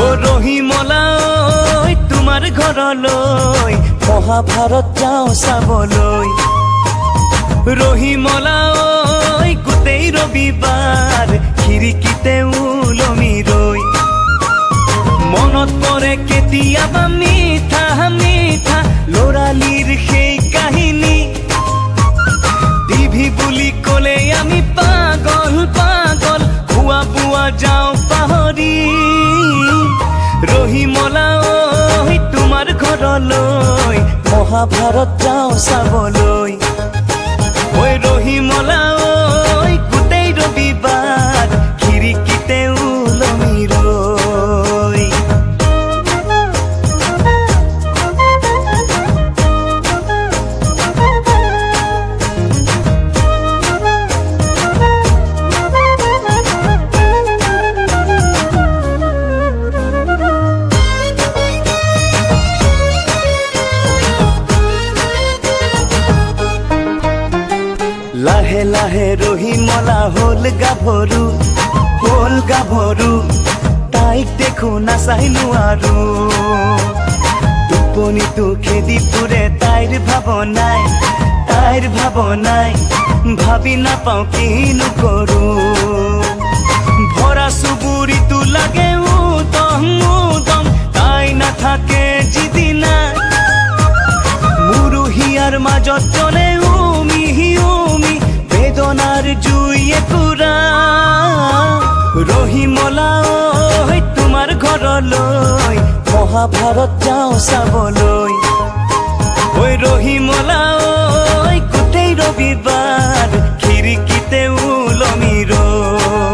ও ৰহিমলা তোমাৰ ঘৰলৈ মহাভাৰত যাওঁ চাবলৈ ৰহিমলা গোটেই ৰবিবাৰ খিৰিকীতে ওলমি ৰৈ মনত পৰে কেতিয়াবা মিঠা মিঠা ল'ৰালিৰ সেই কাহিনী টিভি বুলি ক'লে আমি পাগল পাগল খোৱা বোৱা যাওঁ পাহৰি ৰহিমলা তোমাৰ ঘৰলৈ মহাভাৰত যাওঁ চাবলৈ ঐ ৰহিমলা গোটেই ৰবিবাৰ খিৰিকীতে ওলমি ৰৈ লাহে লাহে ৰহিমলা হ'ল গাভৰু তাইক দেখো নাচাইনো আৰু টোপনিটো খেদি ফুৰে তাইৰ ভাৱনাই ভাবি নাপাওঁ কিনো কৰো ভৰা চুবুৰিটো লাগে উদম তাই নাথাকে যিদিনা মুৰুহিয়াৰ মাজত জ্বলে বেদনাৰ জুইয়ে পুৰা ৰহিমলা তোমাৰ ঘৰলৈ মহাভাৰত যাওঁ চাবলৈ ঐ ৰহিমলা গোটেই ৰবিবাৰ খিৰিকীতে ওলমি ৰৈ